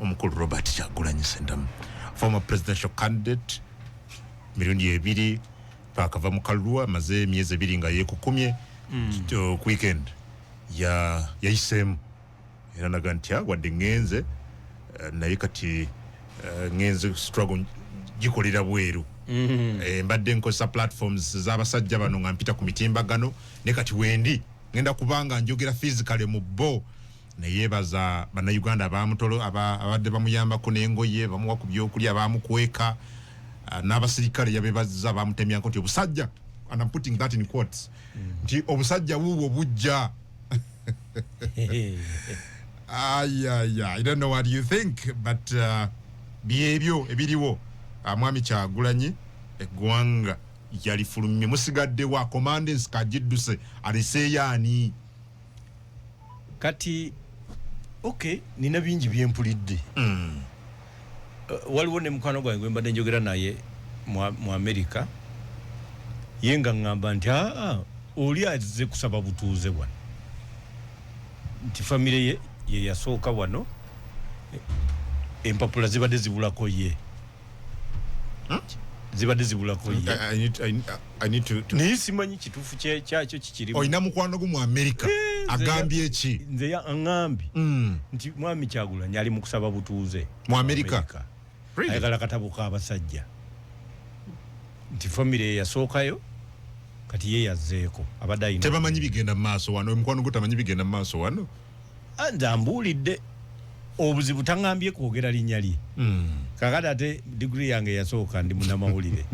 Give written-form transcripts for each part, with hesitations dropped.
omukulu Robert Kyagulanyi Ssentamu, former presidential candidate, milioni 2 pakava mu Kalua maze emyezi 2 nga yekukumye ku weekend yayiseemu era naga nti wadde ngenze naye kati ngenze struggle gikolera bweru. Mbadde nkozesa platforms z'abasajja bano nga mpita ku mitimbagano ne kati wendi ngenda kubanga njogera physically mu bo neyebaza bannayuganda abamutolo abadde bamuyambako n'engoye bamuwa ku byokulya bamukweka n'abasirikale yabebaza bamutemya nti obusajja, and I'm putting that in quotes, nti obusajja wuwo bujja. I don't know what you think, but byebyo ebiriwo Mwami Kyagulanyi eggwanga yalifulumye musigadde wa commandants kajidduse aliseyaani kati. Okay, nina bingi byempulidde. Waliwo ne mukwano gwange gwe mbadde njogera naye mu America yenga ngamba nti oli azze kusaba butuuze wano nti famire ye yasooka wano empapula zibadde zibulako ye. Zibadde zibulako ye. I need to naye simanyi kituufu kyakyo kikirimu. Oyina mukwano gwo mu America agambye eki? Nze angambi nti Mwami Kyagulanyi ali mu kusaba butuuze mu America. Ayagala katabo k'abasajja nti famire yasookayo kati ye yazzeeko abadde ayina. Tebamanyi bigenda mu maaso wano, mukwano gwo tamanyi bigenda mu maaso wano? Nze ambuulidde obuzibu tangambye kwogera linnya lye. Kakati ate degree yange yasooka ndi munnamawulire.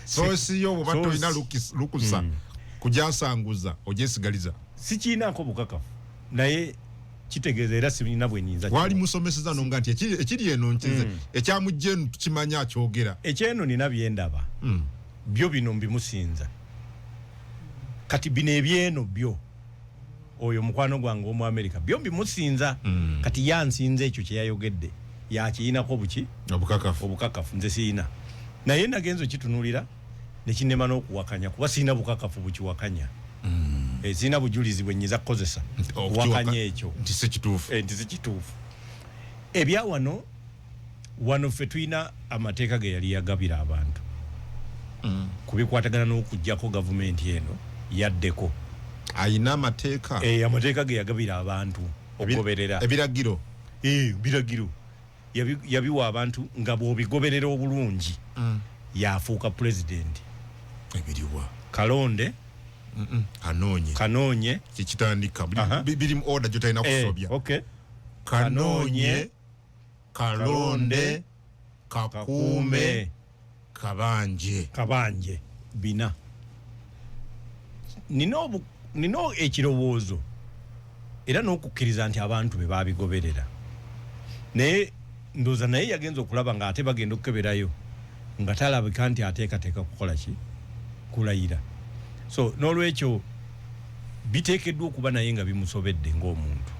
So siyo bw'oba tolina lukusa kujasanguza ogyesigaliza. Sikiinaako bukakafu naye kitegeeza era sirina bwe nnyinza. Wali musomeseza nonga nti ekiri eno nkize ekyamujja eno tukimanya akyogera. Ekyeno nina byendaba byo bino mbimusinza kati bino ebyeno byo oyo mukwano gwange omu America byo mbimusinza kati yansinze ekyo kye yayogedde yakiyinako buki obukakafu nze siina naye nagenzo kitunulira nekinema n'okuwakanya kuba siina bukakafu bukiwakanya. Siina bujulizi bwe nyiza kukozesa wakanya ekyo nti si kituufu. Ebya wano ffe tulina amateeka ge yali yagabira abantu kubikwatagana n'okuggyako gavumenti eno yaddeko. Ayina amateeka amateeka ge yagabira abantu okugoberera ebiragiro. Biragiro yabiwa abantu nga bw'obigoberera obulungi yafuuka president. Ebiriwa Kalonde Kanoonye kikitandika biri mu order gy'otalina kusobya. Okay. Kanoonye, Kalonde, Kakuume, Kabanje bina. Nino ekirowoozo era n'okukkiriza nti abantu be baabigoberera naye ndooza naye yagenza okulaba nga ate bagenda okukeberayo nga talabika nti ateekateeka kukola ki kulayira. So n'olwekyo biteekeddwa okuba naye nga bimusobedde ng'omuntu.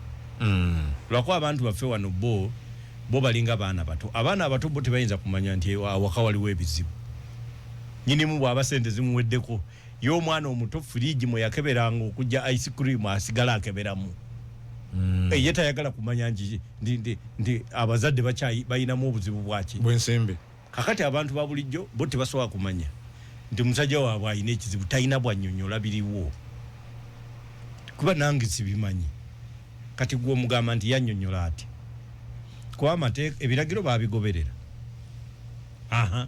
Lwakuba abantu baffe wano bo balinga baana bato. Abaana abato bo tebayinza kumanya nti awaka waliwo ebizibu. Nnyinimu bw'aba sente zimuweddeko ye omwana omuto fridge mwe yakeberanga okujja ice cream asigala akeberamu. Ye tayagala kumanya ndi abazadde bayinamu obuzibu bwaki bw'ensembe. Kakati abantu ba bulijjo bo tebasobola kumanya nti musajja waabwe ayina ekizibu talina bwannyonnyola biriwo kuba nange sibimanyi. Kati gwe omugamba nti yannyonnyola ati kuba amateeka ebiragiro baabigoberera.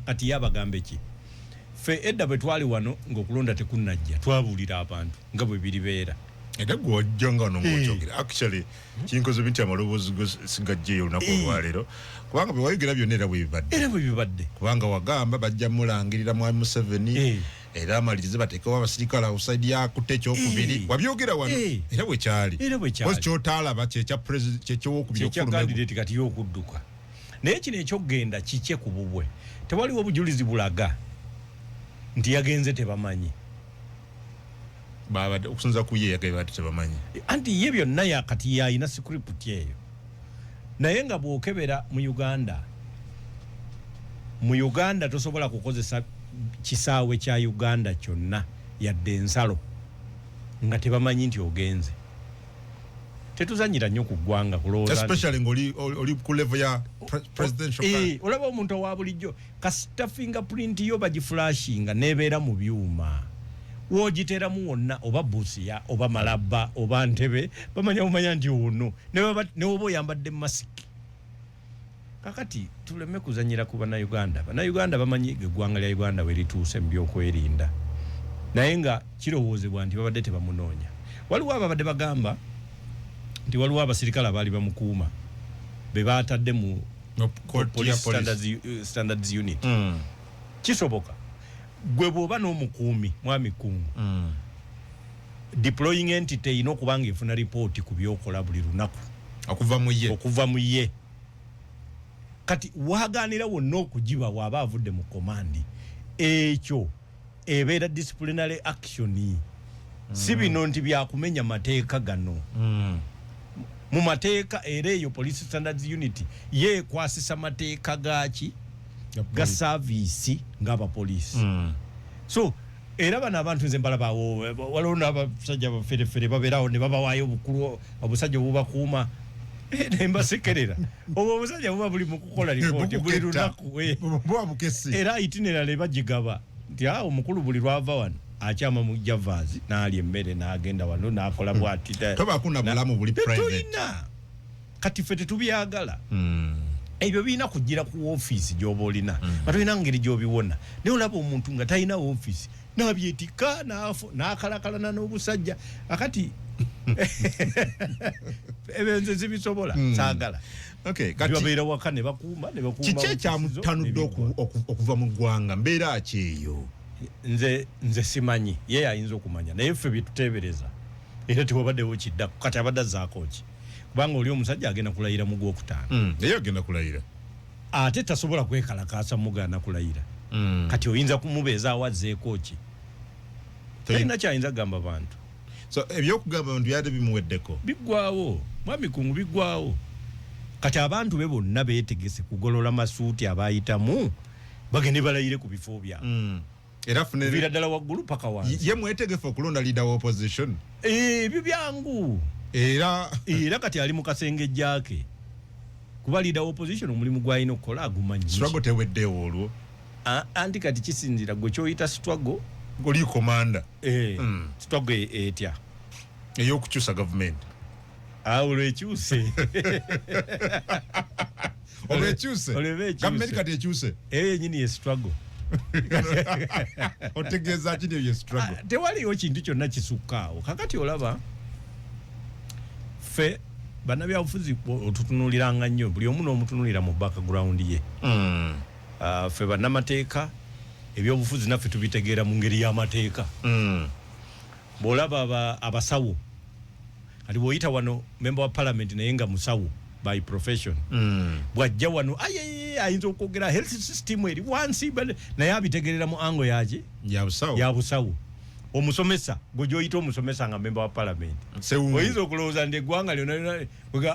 Kati yabagambe ki? Ffe edda bwe twali wano ng'okulonda tekunnajja twabuulira abantu nga bwe biribeera. Era gwe wajja nga wano ng'okyogera. Actually kinkoze binti amaloboozi go sigajjeyo olunaku olwaleero kubanga bwe wayogera byonna era bwe bibadde. Kubanga wagamba bajja mulangirira Mwami Museveni era amalirize bateekawo abasirikale outside yakutte ekyokubiri. Wabyogera wano era bwe kyali. Kozi kyotaalaba kyekyowokubiri kandidate kati y'okudduka. Naye kino ekyokgenda kikye ku bubwe. Tewaliwo obujulizi bulaga nti yagenze tebamanyi. Okusinza ku ye yagaba tebamanyi. Anti ye byonna yakati yayina script eyo. Naye nga bw'okebera mu Uganda tosobola kukozesa kisaawe kya Uganda kyonna yadde ensalo nga tebamanyi nti ogenze. tetuzanyira nnyo ku ggwanga kulowooza especially ng'oli ku level ya presidential olaba omuntu owa bulijjo kasita fingerprint yo bagiflashinga nebeera mu byuma woogiteeramu wonna oba busiya oba malabba oba ntebe bamanya nti ono ne oba oyambadde masiki kakati tuleme kuzanyira ku bannayuganda bamanyi eggwanga lya Uganda we lituuse mu byokwerinda naye nga kirowoozebwa nti babadde tebamunoonya waliwo ababadde bagamba nti waliwo abasirikale abaali bamukuuma be baatadde mu standards unit kisoboka gwe bw'oba n'omukuumi mwami Kungu deploying entity erina okuba nga efuna ripooti ku byokola buli lunaku okuva mu ye kati waganira wonna okugiba waaba avudde mu komandi ekyo ebeera disciplinary action si bino nti byakumenya mateeka gano mu mateeka era eyo police standards unit yeekwasisa mateeka gaki ga service ng'abapoliisi so era bano abantu nze mbalabawo waliwo n'abasajja baferefere babeerawo ne babawaayo obukulu obusajja obubakuuma nembasekerera obwo obusajja buba buli mu kukola ripooti buli lunaku era itinerary bagigaba nti omukulu buli lwava wano akyama mu javaazi n'alya emmere n'agenda wano n'akola bw'ati tobakuna bulamu buli private tetulina kati ffe tetubyagala ebyo birina kugira ku ofiisi gy'oba olina nga tolina ngeri gy'obiwona naye olaba omuntu nga talina ofiisi n'abyetika n'akalakalana n'obusajja akati ebenze zibisobola saagala babeera waka ne bakuuma kiki ekyamutanudde okuva mu ggwanga mbeera ki eyo nze simanyi ye ayinza okumanya naye ffe byetuteebereza era tewabaddewo kiddaku kati abadde azzaako ki kubanga oli omusajja agenda kulayira mu gwokutaano naye agenda kulayira ate tasobola kwekalakaasa mugaana kulayira kati oyinza kumubeezaawo azzeeko ki talina kyayinza kugamba bantu so ebyokugamba abantu byadde bimuweddeko biggwawo mwami Kungu biggwawo kati abantu be bonna beetegese kugolola masuuti abayitamu bagende balayire ku bifo byabwe era funere vira ddala waggulu paka wansi ye mwetegefu okulonda leader wa opposition ebyo byangu era kati ali mu kasenge jjaake kuba leader wa opposition omulimu gwalina okukola agumanyi struggle teweddeewo olwo anti kati kisinzira gwe kyoyita struggle oli komanda struggle etya ey'okukyusa gavumenti olwekyuse olwekyuse gavumenti kati ekyuse eyo yenyini ye struggle otegeeza kini eyo ye struggle tewaliyo kintu kyonna kisukkaawo kakati olaba ffe bannabyabufuzi otutunuliranga nnyo buli omu n'omutunulira mu background ye ffe bannamateeka ebyobufuzi naffe tubitegeera mu ngeri y'amateeka bw'olaba abasawo kati bw'oyita wano member wa parliament naye nga musawo by profession bw'ajja wano ayinza okwogera health system eri wansi naye abitegerera mu ango yaki yabusawo omusomesa gwe gy'oyita omusomesa nga member wa parliament oyinza okulowooza nti eggwanga lyonna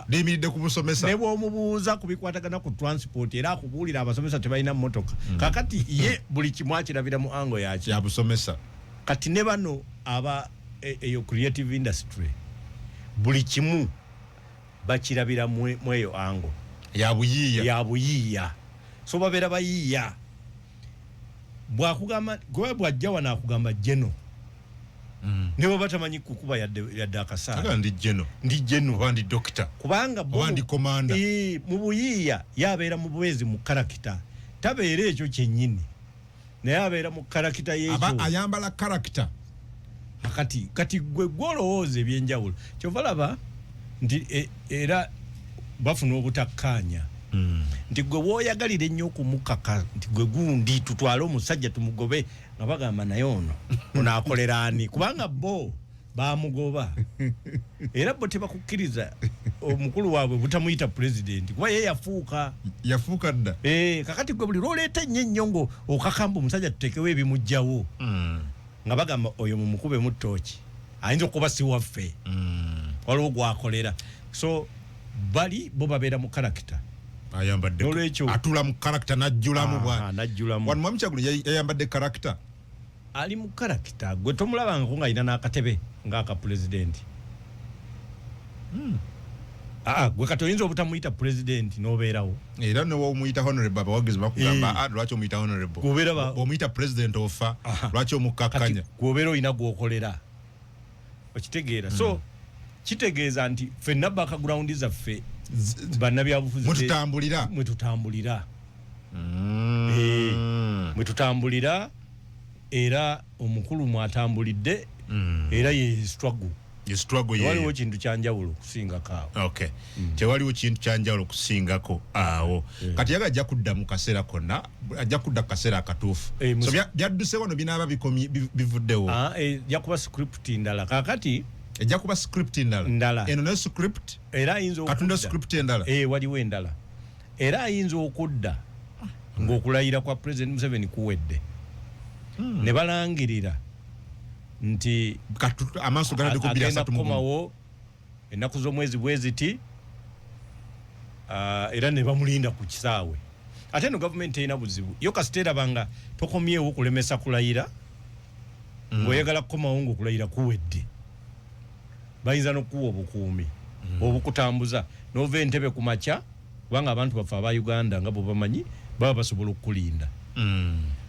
liyimiridde ku busomesa ne bw'omubuuza ku bikwatagana ku transport era akubuulira abasomesa tebalina mmotoka kakati ye buli kimu akirabira mu ango yaki yabusomesa kati ne bano eyo creative industry buli kimu bakirabira mu eyo ango yabuyiiya so babeera bayiiya bwakugamba gwe bwajja wano akugamba jeno ne baba tamanyi kukuba yadde akasaala ndi jeno oba ndi dokita kubanga oba ndi komanda mu buyiiya yabeera mu bwezi mu karakita tabeera ekyo kyennyini naye abeera mu karakita y'ekyo aba ayambala karakita kati gwe gwolowooza ebyenjawulo kyova laba nti era bafuna obutakkaanya nti gwe wooyagalira ennyo okumukaka nti gwe gundi tutwale omusajja tumugobe nga bagamba naye ono akolera ani kubanga bo bamugoba era bo tebakukkiriza omukulu waabwe butamuyita pulezidenti kuba ye yafuuka dda kakati gwe buli lwoleeta ennyo ngo okakamba omusajja tutekewo ebimugjawo nga bagamba oyo mumukube mu ttooki ayinza okuba si waffe waliwo gwakolera so bali bo babeera mu karakita ayambadde atula mu karakita najjulamu wano mwami Kyagulanyi yayambadde karakita ali mu karakita gwe tomulabangako nga alina n'akatebe ng'aka pulezidenti gwe katoyinza obutamuyita president n'obeerawo era ne womuyita honorable abawagizi bakugamba lwaki omuyita honorable omuyita president ofa lwaki omukakkanya gwobeera olina gwokolera okitegeera so kitegeeza nti ffenna background zaffe bannabyabufuzi mwetutambulira mwetutambulira era omukulu mwatambulidde era ye struggle waliwo kintu kyanjawulo kusingako awo tewaliwo kintu kyanjawulo kusingako awo kati yaga ajja kudda mu kaseera konna ajja kudda ku kaseera akatuufu so byadduse wano binaaba bivuddewo ejja kuba script ndala kakati ejja kuba script ndala eno ne script era ayinza katunda script endala waliwo endala era ayinza okudda ng'okulayira kwa President Museveni kuwedde ne balangirira nti amaaso galade ku 2 ennaku z'omwezi bweziti era ne bamulinda ku kisaawe ate no gavumenti erina buzibu yo kasiteera banga tokomyewo kulemesa kulayira ng'oyagala kukomawo ng'okulayira kuwedde bayinza n'okuwa obukuumi obukutambuza n'ova entebe ku makya kubanga abantu baffe aba Uganda nga bwe bamanyi baba basobola okukulinda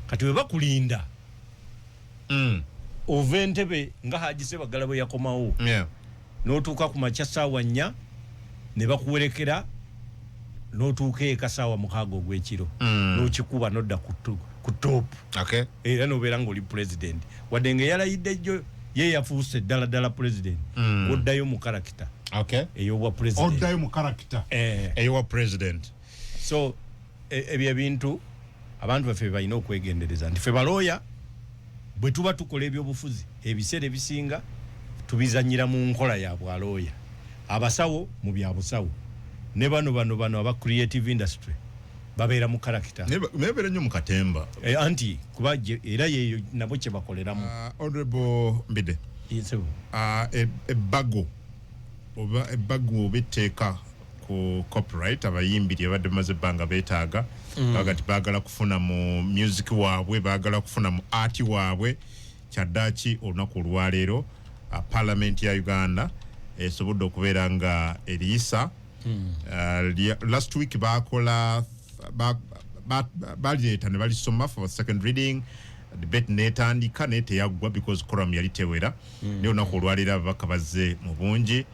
kati bwe bakulinda ova entebe nga Haji Ssebaggala bwe yakomawo n'otuuka ku makya ssaawa 4 ne bakuwerekera n'otuuka eka ssaawa 6 ogw'ekiro n'okikuba n'odda ku toopu era n'obeera ng'oli president wadde nga yalayidde jjo ye yafuuse ddala president oddayo mu karakita ey'obwa president oddayo mu karakita ey'obwa president so ebyo ebintu abantu baffe balina okwegendereza nti ffe balooya bwe tuba tukola ebyobufuzi ebiseera ebisinga tubizanyira mu nkola ya bwalooya abasawo mu byabusawo ne bano aba creative industry babeera mu karakita nebeera nnyo mu katemba anti kuba era yeyo nabo kye bakoleramu honorable Mbide ebbago obetteeka ku copyright abayimbi lyebadde bamaze ebbanga beetaaga bagati baagala kufuna mu music waabwe baagala kufuna mu art waabwe kyaddaaki olunaku olwaleero parliament ya Uganda esobodde okubeera nga eriyisa last week bakola balireeta ne balisoma for second reading debate netandika naye teyaggwa because quorum yali tewera naye olunaku olwaleero ababaka bazze mu bungi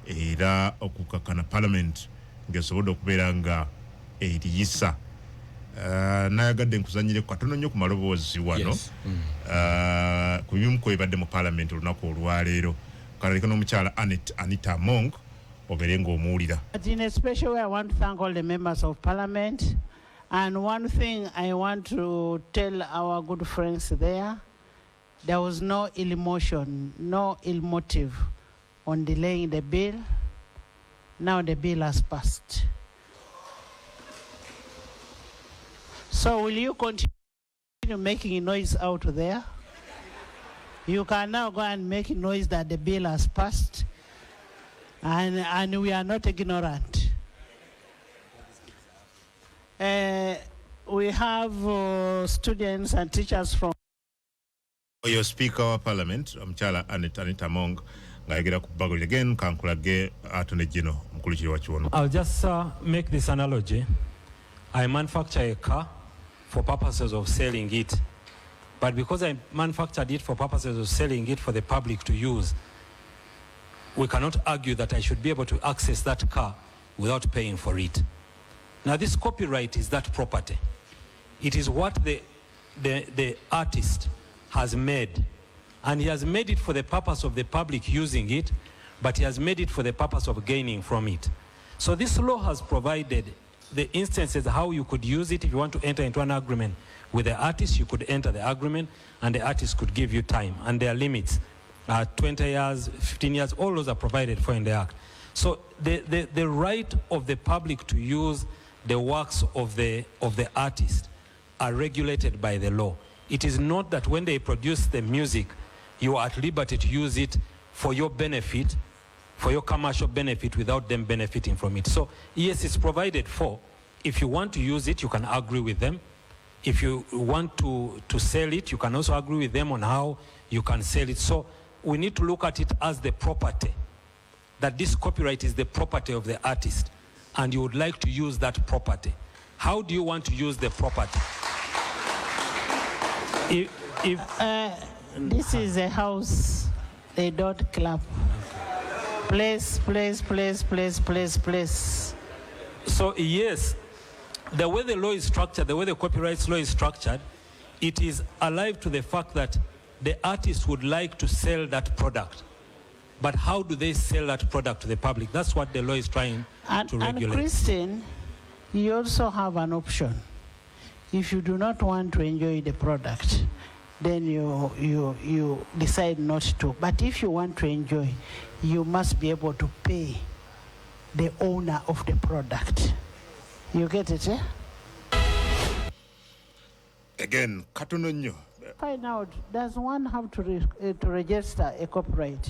era okukakana parliament ng'esobodde okubeera nga eriyisa nayagadde nkuzanyire katono nnyo ku maloboozi wano ku bimu ku ebadde mu parliament olunaku olwaleero kalalika n'omukyala Anita Among obeere ng'omuwulira. In a special way I want to thank all the members of parliament, and one thing I want to tell our good friends there was no ill emotion, no ill motive on delaying the bill. Now the bill has passed. So will you continue making noise out there? You can now go and make noise that the bill has passed, and we are not ignorant. We have students and teachers from your Speaker of Parliament, Mchala Anita Among, again, I'll just make this analogy. I manufacture a car for purposes of selling it. But because I manufactured it for purposes of selling it for the public to use, we cannot argue that I should be able to access that car without paying for it. Now this copyright is that property. It is what the artist has made. And he has made it for the purpose of the public using it, but he has made it for the purpose of gaining from it. So this law has provided the instances how you could use it. If you want to enter into an agreement with the artist, you could enter the agreement and the artist could give you time. And there are limits, 20 years, 15 years, all those are provided for in the act. So the right of the public to use the works of the artist are regulated by the law. It is not that when they produce the music, you are at liberty to use it for your benefit, for your commercial benefit, without them benefiting from it. So yes, it's provided for. If you want to use it, you can agree with them. If you want to sell it, you can also agree with them on how you can sell it. So we need to look at it as the property that this copyright is the property of the artist and you would like to use that property, how do you want to use the property? This is a house, they don't clap. Place. So yes, the way the law is structured, the way the copyright law is structured, it is alive to the fact that the artist would like to sell that product. But how do they sell that product to the public? That's what the law is trying to regulate. And Christine, you also have an option. If you do not want to enjoy the product, then you decide not to. But if you want to enjoy, you must be able to pay the owner of the product. You get it, eh? Again, katunonyo. Find out, does one have to register a copyright?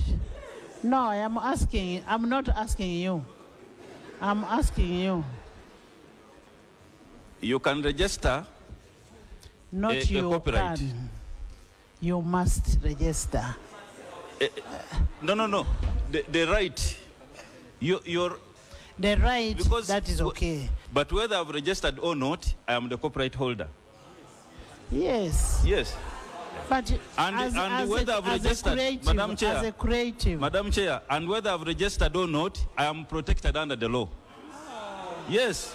No, I am asking, I'm not asking you. I'm asking you. You can register Not a you copyright. Can. You must register. No. The right. Your The right, because that is okay. But whether I've registered or not, I am the copyright holder. Yes. Yes. But And whether I've registered, Madam Chair, as a creative. Madam Chair, and whether I've registered or not, I am protected under the law. Yes.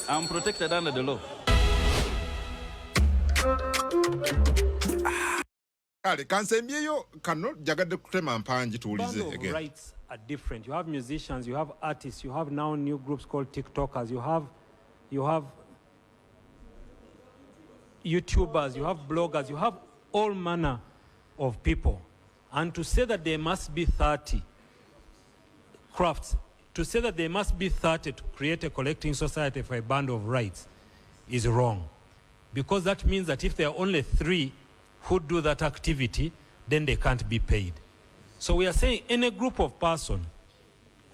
I'm protected under the law. Kale kansembyeyo kano jagadde kutema mpanji tuulize Bundle of again. rights are different. You have musicians, you have artists, you have now new groups called TikTokers, you have YouTubers, you have bloggers, you have all manner of people. And to say that there must be 30 crafts, to say that there must be 30 to create a collecting society for a bundle of rights is wrong. Because that means that if there are only 3 who do that activity, then they can't be paid. So we are saying any group of persons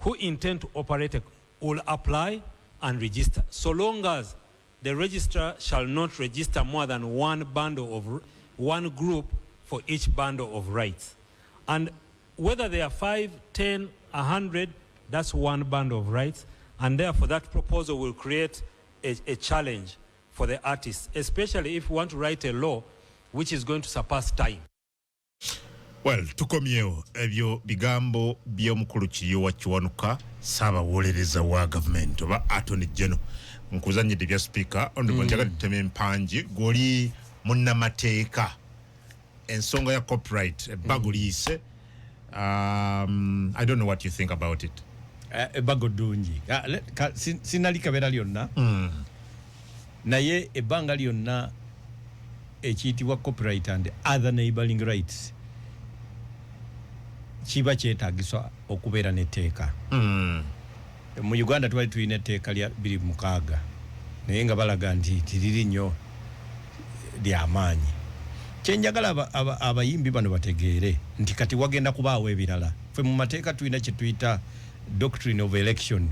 who intend to operate will apply and register, so long as the registrar shall not register more than one group for each bundle of rights. And whether they are 5, 10, 100, that's one bundle of rights. And therefore that proposal will create a challenge for the artists, especially if we want to write a law which is going to surpass time. Well, tukomyewo ebyo bigambo by'omukulu Kiryo wa Kiwanuka Ssaabawolereza wa government oba Attorney General nkuzanyidde bya speaker honorable njagadde tuteme empanji goli munnamateeka ensonga ya copyright ebbago liyise. I don't know what you think about it. Ebbago ddungi sinali kabeera lyonna naye ebbanga lyonna ekiyitibwa copyright and other neighboring rights kiba kyetaagisa okubeera n'etteeka. Mu Uganda twali tulina etteeka lya 26 naye nga balaga nti tiriri nnyo ly'amaanyi. Kyenjagala abayimbi bano bategeere nti kati wagenda kubaawo ebirala. Ffe mu mateeka tulina kye tuyita doctrine of election.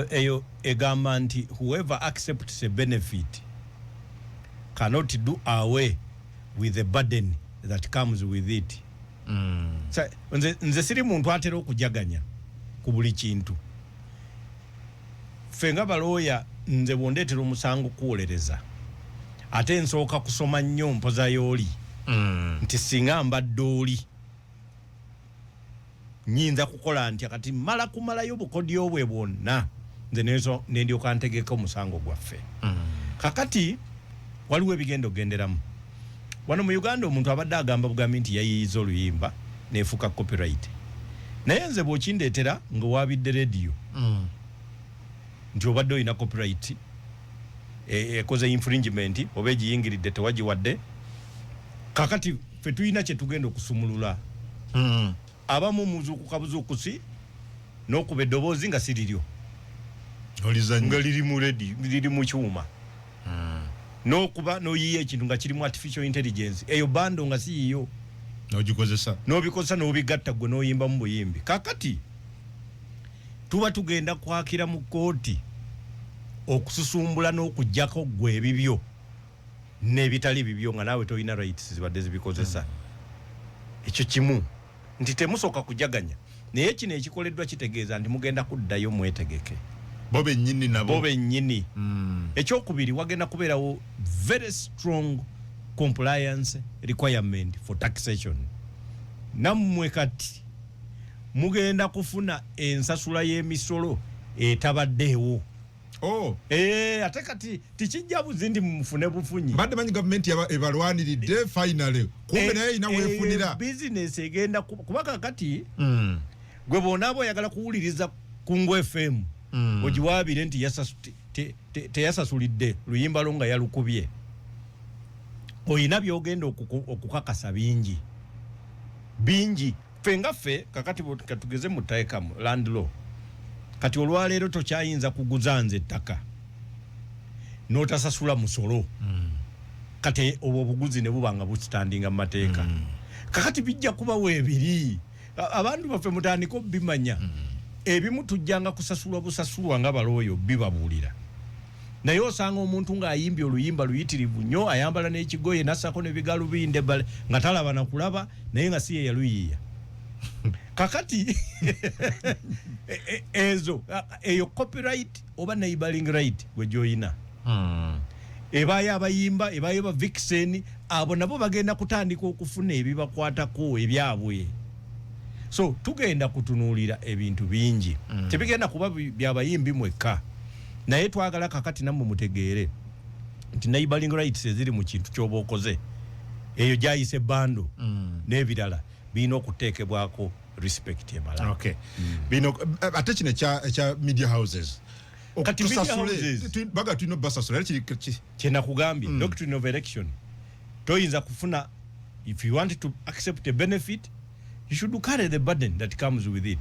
Eyo egamba nti whoever accepts a benefit cannot do away with the burden that comes with it. Nze siri muntu atera okujaganya ku buli kintu. Ffe nga balooya nze bwondeetera omusango kuwolereza ate nsooka kusoma nnyo mpoza y'oli nti singa mbadde oli nyinza kukola ntya kati mala kumalayo bukodyo bwe bwonna nze nendyoka ntegeka omusango gwaffe. Kakati waliwo ebigenda ogenderamu. Wano mu Uganda omuntu abadde agamba bugambi nti yayiyiza oluyimba neefuuka copyright. Naye nze bw'okindeetera nga waabidde radio nti obadde olina copyright ekoze infringement oba egiyingiridde tewagiwadde. Kakati ffe tulina kye tugenda okusumulula. Abamu muzuukuka buzuukusi n'okuba eddoboozi nga siriryo nga liri mu kyuma n'okuba n'oyiya ekintu nga kirimu artificial intelligence eyo bando nga siyiyo n'obikozesa n'obigatta gwe n'oyimba mu buyimbi. Kakati tuba tugenda kwakira mu kooti okususumbula n'okujjako gwe ebibyo n'ebitali bibyo nga naawe tolina rights zibadde zibikozesa. Ekyo kimu. nti temusoka kujaganya naye kino ekikoleddwa kitegeeza nti mugenda kuddayo mwetegeke bobe nnyini nabo bobe nnyini ekyokubiri wagenda kubeerawo very strong compliance requirement for taxation nammwe kati mugenda kufuna ensasula y'emisolo etabaddeewo ate kati tikijja buzindi mufune bufunyi badde manyi gavumenti ebalwaniridde finally kumbe naye ina weefunira business egenda kuba kakati gwe bonaabo oyagala kuwuliriza Kungu FM ogiwaabire nti teyasasulidde luyimba lo nga yalukubye oyina byogenda okukakasa bingi ffe kakati katugeze mu taekamu land law kati olwaleero tokyayinza kuguza nze ettaka n'otasasula musolo kati obwo obuguzi ne buba nga bustandinga mu mateeka kakati bijja kuba weebiri abantu baffe mutandika obimanya ebimu tujjanga kusasulwa busasulwa nga balooyo bibabuulira naye osanga omuntu ng'ayimbye oluyimba luyitirivu nnyo ayambala n'ekigoye nassako n'ebigalubindi nga talaba nakulaba naye nga si ye yaluyiiya kakati eyo copyright oba neighboring right gwe gyoyina ebaayo abayimba ebaayo ba vixen abo nabo bagenda kutandika okufuna ebibakwatako ebyabwe so tugenda kutunuulira ebintu bingi tebigenda kuba byabayimbi mwekka naye twagala kakati nammwe mutegeere nti neighboring rights eziri mu kintu ky'oba okoze eyo gyayise bando n'ebirala birina okuteekebwako respect emala bino ate kino ekya media houses kati baga tulina basasula kyenakugambye doctrine of election toyinza kufuna if you want to accept a benefit you should carry the burden that comes with it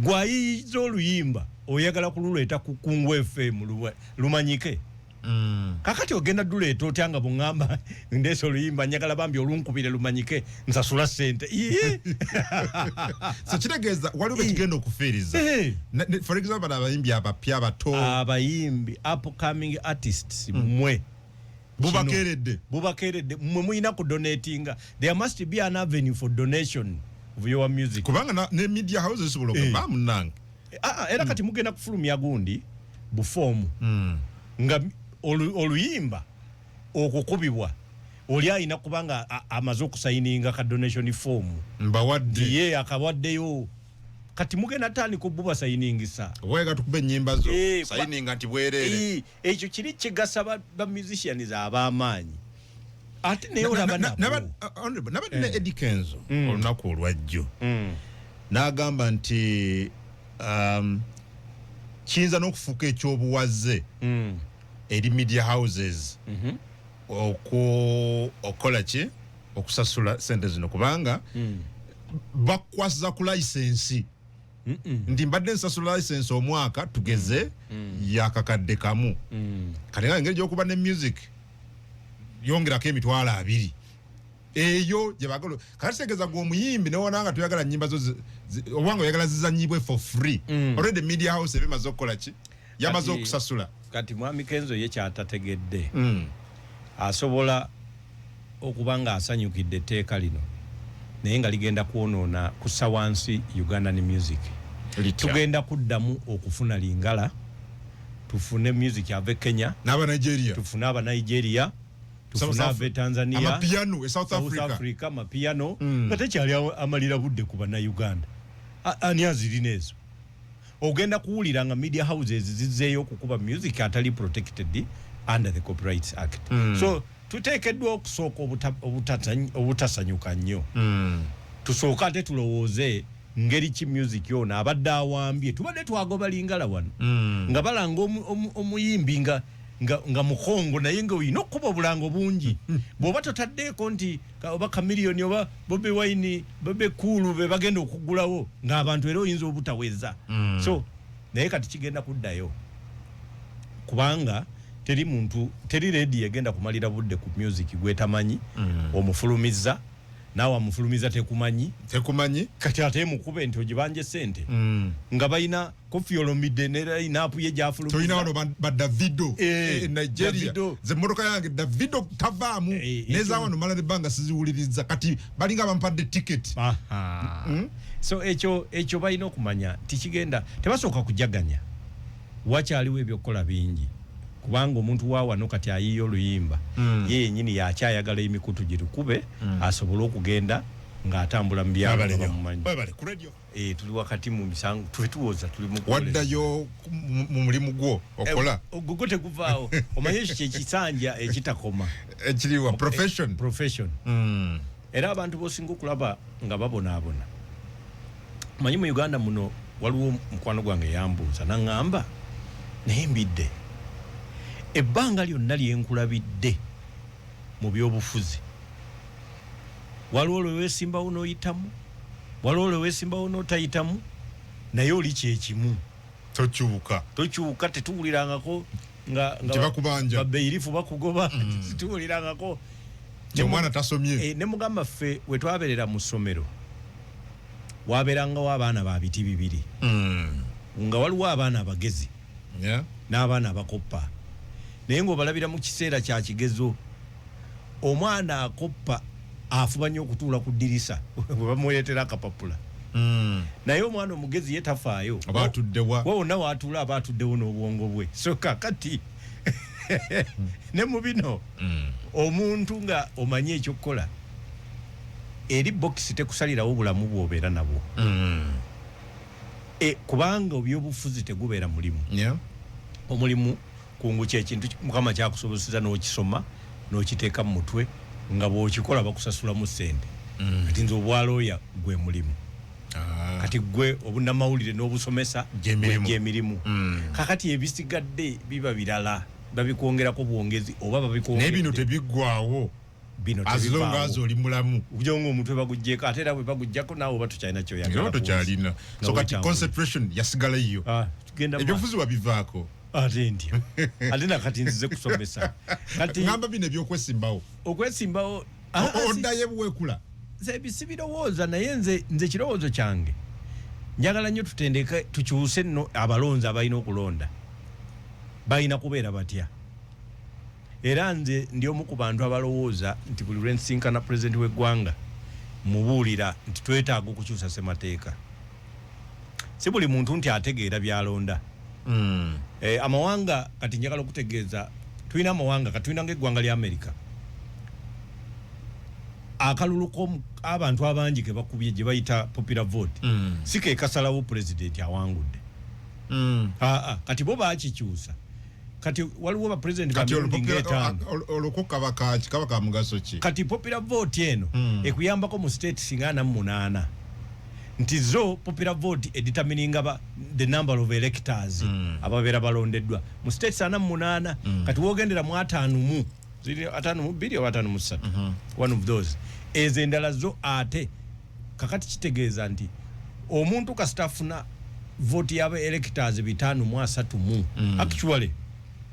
gwayiyiza oluyimba oyagala kululeeta ku Kungu FM lumanyike kakati ogenda duleeta otya nga bungamba ndeese oluyimba njagala bambi olunkubire lumanyike nsasula ssente so kitegeeza waliwo bekigenda okufiiriza for example abayimbi abapya abato abayimbi upcoming artists mmwe bubakeeredde mmwe muyina kudonatinga there must be an avenue for donation of your music kubanga ne media houses zisobola okuba munange era kati mugenda kufulumya gundi bufoomu nga oluyimba okukubibwa oli ayina kubanga amaze okusayininga ka donation form mbawadde ye akawaddeyo kati mugenda tandika obuba sayiningisa wega tukube ennyimba zo sayininga nti bwereere ekyo kiri kigasa ba musicians ab'amaanyi ate naye olaba nabadde ne Eddie Kenzo olunaku olwajjo n'agamba nti kiyinza n'okufuuka ekyobuwaze eri media houses okola ki okusasula sente zino kubanga bakwasiza ku license ndi mbadde nsasula license omwaka tugeze yakakadde kamu kati nga engeri gy'okuba ne music yongerako emitwalo 2 eyo gye bagala kati tegeza gw'omuyimbi newonanga tuyagala nnyimba zo obanga oyagala zizanyibwe for free already media house ebimaze okukola ki yamaze okusasula kati mwami Kenzo ye kyatategedde asobola okuba nga asanyukidde etteeka lino naye nga ligenda kwonoona kussa wansi Ugandan music tugenda kuddamu okufuna lingala tufune music ave Kenya tufune aba Nigeria tufune ave Tanzania amapiano South Africa amapiano nga tekyali amalira budde ku bana Uganda ani azirina ezo ogenda kuwulira nga media houses zizzeeyo okukuba music atali protected under the Copyright Act so tuteekeddwa okusooka obutasanyuka nnyo tusooka ate tulowooze ngeri ki music yona abadde awambye tubadde twagoba lingala wano nga balanga omuyimbi nga mukongo naye nga olina okuba obulango bungi bw'oba totaddeeko nti oba Chameleone oba Bobi Wine Bebe Cool be bagenda okugulawo ng'abantu era oyinza obutaweza so naye kati kigenda kuddayo kubanga teri radio egenda kumalira budde ku music gwetamanyi omufulumiza nawe amufulumiza tekumanyi kati ate mukube nti ogibanje sente nga balina Koffi Olomide ne line-up ye gyafulumiza toyina wano ba Davido Nigeria ze motoka yange Davido tavaamu neza wano mala ne banga siziwuliriza kati balinga bampadde ticket so ekyo balina okumanya tikigenda tebasooka kujaganya wakyaliwo ebyokukola bingi kubanga omuntu wa wano kati ayiyo oluyimba ye yenyini yakyayagala emikutu girukube asobole okugenda ng'atambula mu byalo bamumanyi tuli wakati mu misango tuwetuwoza tuli mu waddayo mu mulimu gwo okola ogwo teguvaawo omanyi ekyo kyekisanja ekitakoma ekiriwa profession era abantu bosinga okulaba nga babonaabona manyi mu Uganda muno waliwo mukwano gwange yambuuza naŋŋamba naye mbidde ebbanga lyonna lyenkulabidde mu byobufuzi waliwo lwe weesimbawo n'oyitamu waliwo lwe weesimbawo n'otayitamu naye oli kyekimu tokyuka tetuwulirangako nga babbeirifu bakugoba tetuwulirangako omwana tasomye ne mugamba ffe we twabeerera mu ssomero wabeerangawo abaana ba biti bibiri nga waliwo abaana abagezi n'abaana abakoppa naye ng'obalabira mu kiseera kya kigezo omwana akoppa afuba nnyo okutuula ku ddirisa bwe bamuleetera akapapula naye omwana omugezi ye tafaayo wonna waatuula aba atuddewo n'obwongo bwe so kakati ne mu bino omuntu nga omanye ekyokukola eri bokisi tekusalirawo bulamu bw'obeera nabwo kubanga ebyobufuzi tegubeera mulimu omulimu kungu kyekintu mukama kyakusobozesa n'okisoma n'okiteeka mu mutwe nga bw'okikola bakusasulamu ssente kati nze obwalooya gwe mulimu kati gwe obunnamawulire n'obusomesa gy'emirimu kakati ebisigadde biba birala babikwongerako bwongezi oba babikwongera naye bino tebiggwaawo as long as oli mulamu okujonga omutwe bagugjeeko ate era bwe baguggyako naawe oba tukyalina kyoyagala tokyalina so kati concentration yasigala iyo ebyobufuzi wabivaako ate ntya ate nakati nzize kusomesa kati ngamba bino ebyokwesimbawo oddayo ebuweekula bisi birowooza naye nze kirowoozo kyange njagala nnyo tutendeke tukyuse nno abalonzi abalina okulonda balina kubeera batya era nze ndi omu ku bantu abalowooza nti buli lwe nsinkana pulezidenti w'eggwanga mubuulira nti twetaaga okukyusa ssemateeka si buli muntu nti ategeera byalonda amawanga kati njagala okutegeeza tulina amawanga kati tulina ng'eggwanga lya Amerika akalulu abantu abangi ke bakubye gye bayita popular vote si ke kasalawo pulezidenti awangudde kati bo baakikyusa kati waliwo ba president ba oloko kaba mugaso ki kati popular vote eno ekuyambako mu state singana 8 nti zo popular vote determining the number of electors ababeera balondeddwa mu state sana 8 kati wogendera mu 5 ziri 5 oba 5 one of those ezendala zo ate kakati kitegeeza nti omuntu kasitafuna vote yaba electors 5 actually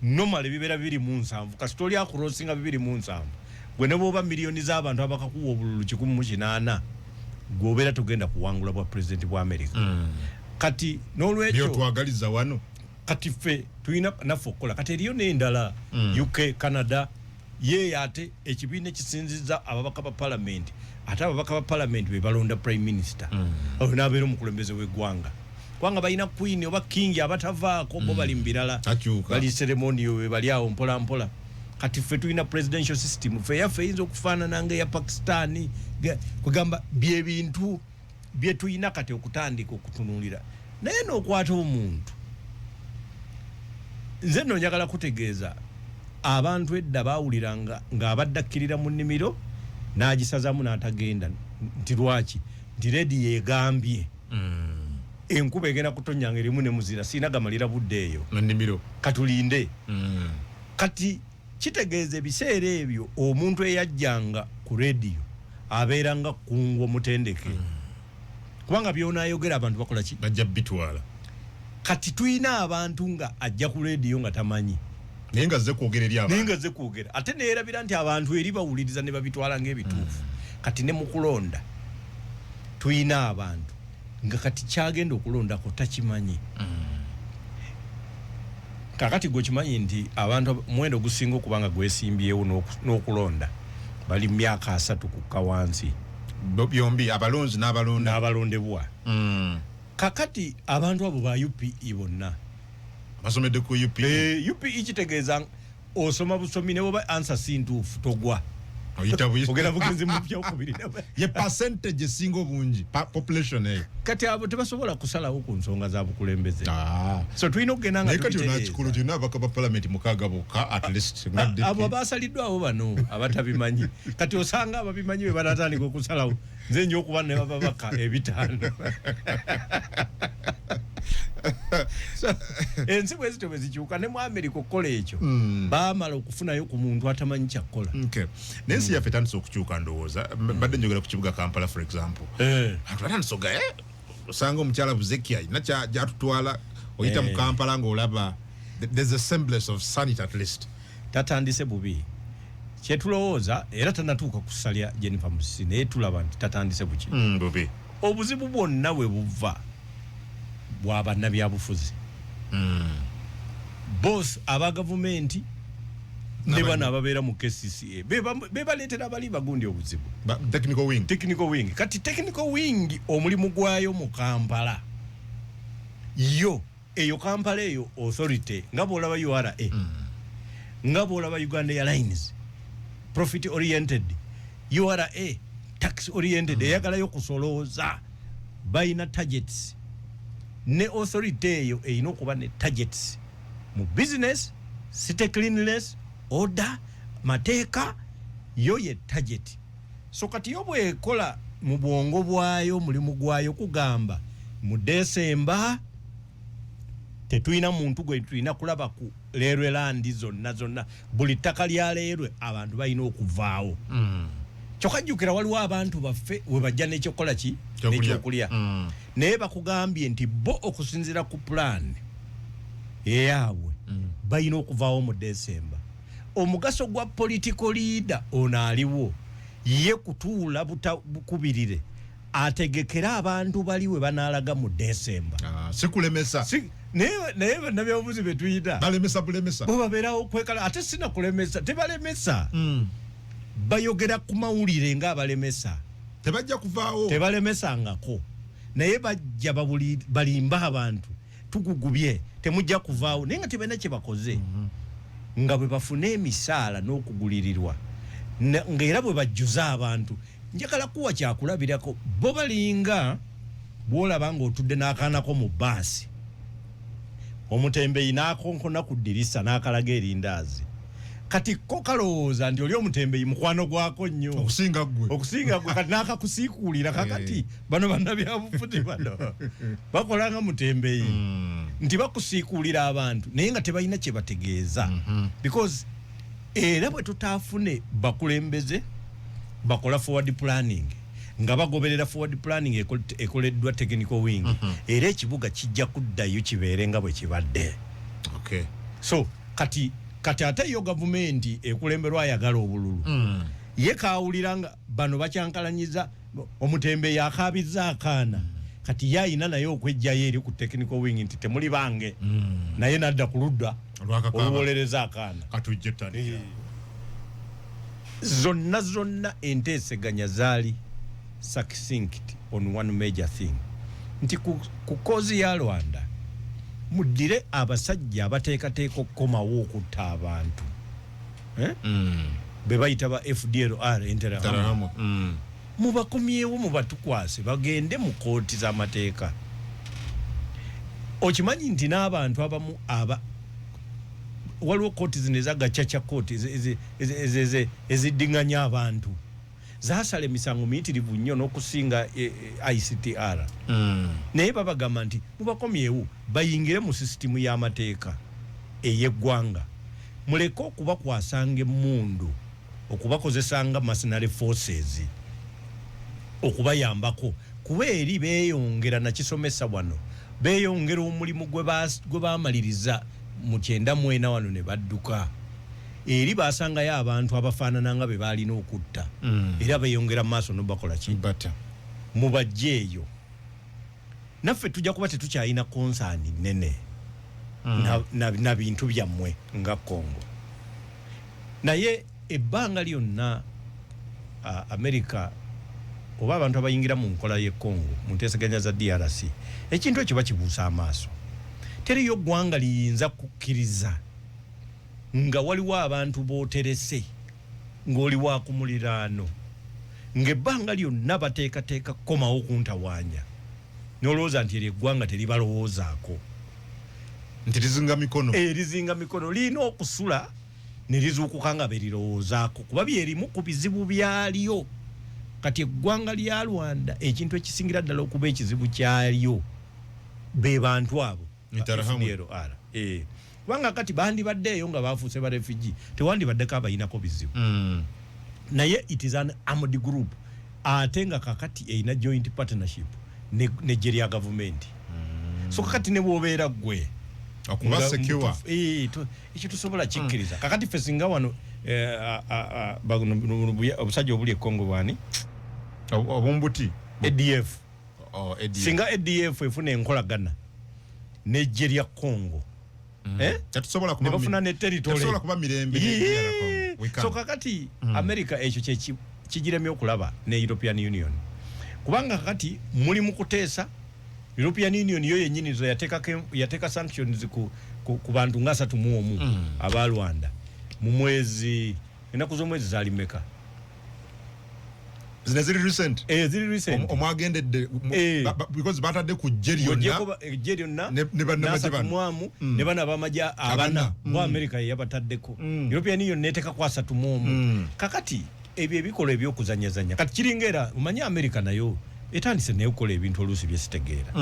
normally bibera 207 kasitoli akurosinga 207 gwe ne boba milioni z'abantu abakakuwa obululu 108 gobera tugenda kuwangula bwa president bwa America kati n'olwekyo byo twagaliza wano kati ffe tulina naffe okukola kati eriyo n'endala UK Canada ye ate ekibiina kisinziza ababaka ba parliament ate ababaka ba parliament be balonda prime minister n'abeera omukulembeze w'eggwanga kwanga balina queen oba king abatavaako bo bali mbirala bali ceremony we bali awo mpola mpola kati ffe tulina presidential system ffe yaffe eyinza okufaanana nga eya Pakistani kugamba byebintu bye tulina kati okutandika okutunuulira naye n'okwata omuntu nze nno njagala kutegeeza abantu edda baawuliranga ng'abadde akkirira mu nnimiro n'agisazaamu n'atagenda nti lwaki nti rediyo egambye enkuba egenda kutonyanga erimu ne muzira siina gamalira budde eyo nnimiro katulinde kati kitegeeza ebiseera ebyo omuntu eyajjanga ku rediyo abeeranga kungu omutendeke kubanga by'onaayogera abantu bakola ki bajja bitwala kati tulina abantu nga ajja ku rediyo nga tamanyi naye nga zze kwogera eri abantu naye nga zze kwogera ate neerabira nti abantu eri bawuliriza ne babitwala ng'ebituufu kati ne mukulonda tuyina abantu nga kati kyagenda okulondako takimanyi kakati gwe kimanyi nti abantu mwendo gusinga okubanga gwesimbyewo n'okulonda bali myaka 3 kukka wansi byombi abalonzi n'abalondebwa kakati abantu abo ba UPE bonna basomedde ku UPE UPE kitegeeza osoma busomi ne bwoba answer sintuufu togwa ogenda bugenzi mupya okubiri ye percentage esinga obungi population eyo kati abo tebasobola kusalawo ku nsonga za bukulembeze so tulina okugenda nga kati onakikulu tulina abaka ba parliament mukaaga bokka at least abo basaliddwawo bano abatabimanyi kati osanga ababimanyi be banatandika okusalawo nze nyo okuba ne babaka ebitaano ensi bwezi tebezikyuka ne mu America okukola ekyo baamala okufunayo ku muntu atamanyi kyakkola n'ensi yaffe etandise okukyuka ndowooza badde njogera ku kibuga Kampala for example abantu batandisoga osanga omukyala Buzekia alina gyatutwala oyita mu Kampala ng'olaba there's a semblance of sanity at least tatandise bubi kyetulowooza era tanatuuka kusalya Jennifer Musisi naye tulaba nti tatandise buki bubi obuzibu bwonna we buva bw'abannabyabufuzi both aba gavumenti ne bano ababeera mu KCCA bebaleetera abali bagundi obuzibu technical wing kati technical wing omulimu gwayo mu Kampala yo eyo Kampala eyo authority nga bw'olaba URA nga bw'olaba Uganda Airlines profit oriented URA tax oriented eyagalayo kusolooza bayina targets ne authority eyo eyina okuba ne targets mu business city cleanliness order mateeka yo ye target so kati yo bwekola mu bwongo bwayo mulimu gwayo kugamba mu December tetuyina muntu gwe tuyina kulaba ku Lerwe Land zonna buli ttaka lya Lerwe abantu bayina okuvaawo kyokajjukira waliwo abantu baffe we bajja n'ekyokola ki n'ekyokulya naye bakugambye nti bo okusinzira ku plan yaabwe bayina okuvaawo mu December omugaso gwa political leader ono aliwo ye kutuula butakubirire ategekera abantu baliwe banaalaga mu December sikulemesa naye bannabyabufuzi betuyita balemesa bulemesa bo babeerawo okwekala ate sina kulemesa tebalemesa bayogera ku mawulire ng'abalemesa tebajja kuvaawo tebalemesangako naye bajja balimba abantu tugugubye temujja kuvaawo naye nga tebalina kye bakoze nga bwe bafuna emisaala n'okugulirirwa ng'era bwe bajjuza abantu njagala kuwa kyakulabirako bo balinga bw'olaba ng'otudde n'akaanako mu baasi omutembeyi n'akonkona ku ddirisa n'akalaga erindaazi kati ko kalowooza nti oli omutembeyi mukwano gwako nnyo okusinga gwe kati n'akakusiikuulira kakati bano bannabyabufuzi bano bakolanga mutembeyi nti bakusiikuulira abantu naye nga tebalina kye bategeeza because era bwe tutaafune bakulembeze bakola forward planning nga bagoberera forward planning ekoleddwa technical wing era ekibuga kijja kuddayo kibeere nga bwe kibadde so kati ate yo gavumenti ekulemberwa ayagala obululu ye kaawulira nga bano bakyankalanyiza omutembeyi akaabiza akaana kati yayina naye okwejjayo eri ku technical wing nti temuli bange naye nadda ku ludda oluwolereza akaana zonna enteeseganya zaali succinct on one major thing nti ku kozi ya Rwanda muddire abasajja abateekateeka okukomawo okutta abantu be bayita ba FDLR Interahamwe mubakomyewo mubatukwase bagende mu kooti z'amateeka okimanyi nti n'abantu abamu waliwo kooti zino ezagacaca kooti eziddinganya abantu zaasala emisango miyitirivu nnyo n'okusinga ICTR naye babagamba nti mubakomyewo bayingire mu sisitimu y'amateeka ey'eggwanga muleke okubakwasanga emmundu okubakozesanga mercenary forces okubayambako kuba eri beeyongera nakisomesa wano beeyongera omulimu gwe baamaliriza mu 94 wano ne badduka eri basangayo abantu abafaanana nga be balina okutta era beeyongera mu maaso nobakola ki mubajjeeyo naffe tujja kuba tetukyalina konsaani nnene na bintu byammwe nga Congo naye ebbanga lyonna America oba abantu abayingira mu nkola ye Congo mu nteeseganya za DRC ekintu ekyo bakibuusa amaaso teriyo ggwanga liyinza kukkiriza nga waliwo abantu booterese ng'oli wa ku muliraano ng'ebbanga lyonna bateekateeka kukomawo kuntawaanya n'olowooza nti eryo eggwanga teribalowoozaako nti lizinga mikono lirina okusula ne lizuukuka nga berirowoozaako kuba byerimu ku bizibu byalyo kati eggwanga lya Rwanda ekintu ekisingira ddala okuba ekizibu kyalyo be bantu abo kubanga kati bandibaddeeyo nga bafuuse ba refugee tewandibaddeko abayinako bizibu naye it is an armed group ate nga kakati eyina joint partnership ne jerya government so kakati ne bwobeera gwe okuba secure ekyo tusobola kikkiriza kakati ffe singa wano obusajja obuli e Congo bwani obumbuti ADF singa ADF efuna enkolagana n'eggye lya Congo tetusobola kubafuna ne territory kuba mirembe so kakati America ekyo kigiremye okulaba ne European Union kubanga kakati muli mu kuteesa European Union yo yennyini zo yateeka sanctions ku bantu nga 31 aba Rwanda mu mwezi ennaku z'omwezi zaali meka ziri recent omwagendedde because batadde ku Jeriona ne bana bamaja abana mu America yabataddeko European Union neteka kwa 31 kakati ebyo ebikola ebyokuzanyazanya kati kiringera umanya America nayo etandise nekola ebintu oluusi byesitegeera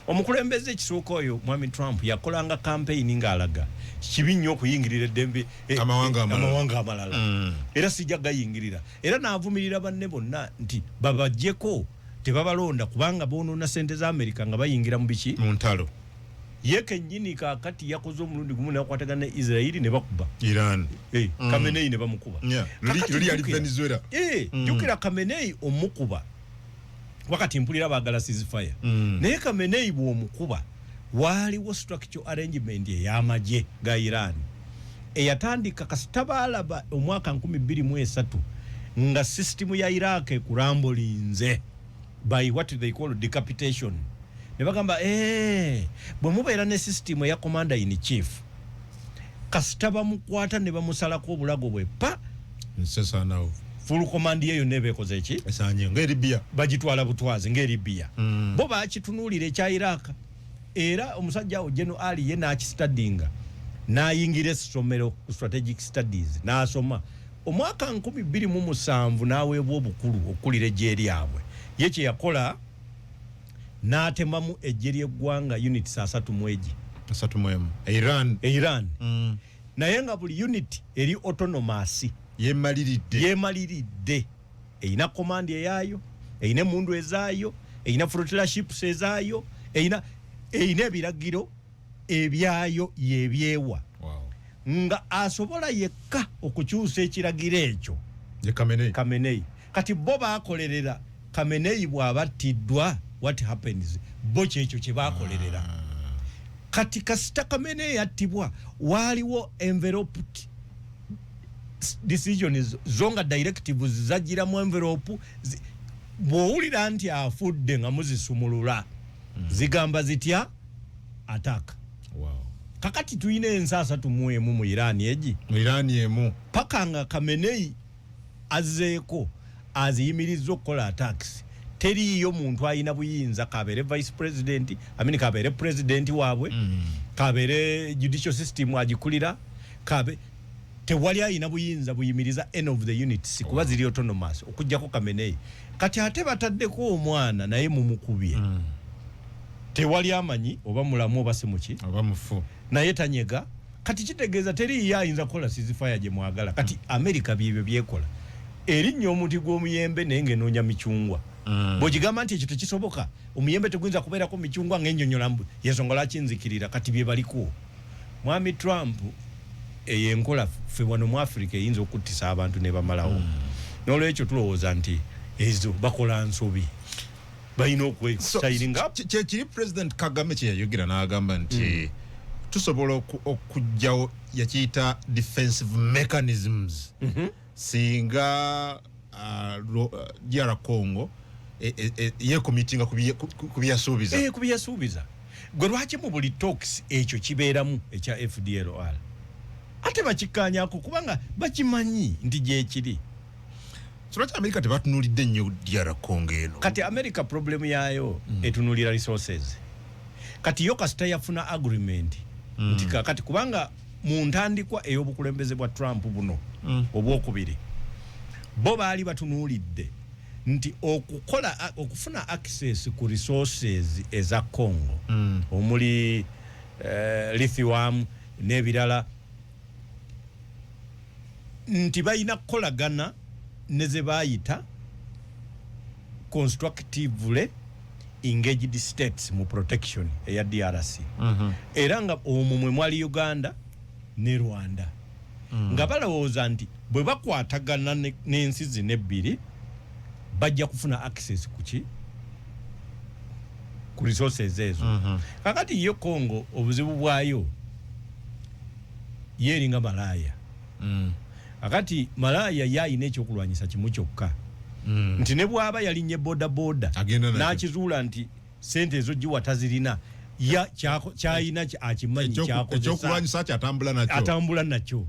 omukulembeze ekisooka oyo mwami Trump yakolanga campaign ng'alaga kibi nnyo okuyingirira eddembe amawanga amalala era sijja gayingirira era n'avumirira banne bonna nti babajjeko tebabalonda kubanga boonoona ssente za America nga bayingira mu biki mu ntalo ye kennyini kaakati yakoze omulundi gumu n'akwatagana ne Israeli ne bakuba Iran Khamenei ne bamukuba luli ali Venezuela jukira Khamenei omukuba wakati mpulira baagala ceasefire naye Khamenei bw'omukuba waaliwo structural arrangement ey'amagye ga Iran eyatandika kasitabalaba omwaka 2003 nga system ya Iraq ekurambolinze by what they call decapitation ne bagamba bwe mubeera ne system ya commander in chief kasita bamukwata ne bamusalako obulago bwe pa nsesanawo full command yeyo nebekoze eki esanye ng'Libya bagitwala butwazi ng'Libya bo bakitunuulira ekya Iraq era omusajja General Ali ye n'akistudinga n'ayingira essomero strategic studies n'asoma omwaka 2007 n'aweebwa obukulu okukulira eggye lyabwe ye kye yakola n'atemamu eggye ly'eggwanga unit 30 Iran naye nga buli unit eri autonomous yemaliridde eyina command eyaayo eyina emundu ezaayo eyina flotilla ships ezaayo eyina ebiragiro ebyayo yebyewa nga asobola yekka okukyusa ekiragiro ekyo ye Khamenei kati bo baakolerera Khamenei bw'abattiddwa what happens bo kyekyo kye baakolerera kati kasita Khamenei yattibwa waaliwo enveloped decisions zonga directives zagira mu envelope bw'owulira nti afudde nga muzisumulula zigamba zitya attack kakati tuyina ensi 31 mu Iran emu paka nga Khamenei azzeeko aziyimirizza okukola attacks teriyo muntu ayina buyinza kabeere vice president kabeere president waabwe kabeere judicial system agikulira tewali ayina buyinza buyimiriza end of the units kuba ziri autonomous okujjako Khamenei kati ate bataddeko omwana naye mumukubye tewali amanyi oba mulamu oba simuki oba mufu naye tanyega kati kitegeeza teri ayinza kukola ceasefire gye mwagala kati America byebyo byekola erinnya omuti gw'omuyembe naye ng'enoonya micungwa bw'ogigamba nti ekyo tekisoboka omuyembe teguyinza kubeerako micungwa ng'ennyonnyola yensonga lwaki nzikirira kati bye baliko mwami Trump eyenkola ffe wano mu Africa eyinza okuttisa abantu ne bamalawo n'olwekyo tulowooza nti ezo bakola nsobi balina okwesitayiringa kiri President Kagame kye yayogera n'agamba nti tusobola okujjawo yakiyita defensive mechanisms singa DR Congo yekomitinga kubiyasuubiza gwe lwaki mu buli talks ekyo kibeeramu ekya FDLR ate bakikkaanyako kubanga bakimanyi nti gyekiri lwaki America tebatunulidde nnyo DR Congo eno kati America problem yayo etunulira resources kati yo kasita yafuna agreement nti kati kubanga mu ntandikwa ey'obukulembeze bwa Trump buno obwokubiri bo baali batunulidde nti okufuna access ku resources eza Congo omuli lithium n'ebirala nti bayina kukolagana neze bayita constructively engaged states mu protection eya DRC era nga omwo mwe mwali Uganda ne Rwanda nga balowooza nti bwe bakwatagana n'ensi zino ebbiri bajja kufuna access ku resources ezo kakati yo Congo obuzibu bwayo yeringa malaya kakati malaya yayina ekyokulwanyisa kimu kyokka nti ne bwaba yalinye boda n'akizuula nti sente ezo giwa tazirina kyayina akimanyi ekyokulwanyisa atambula nakyo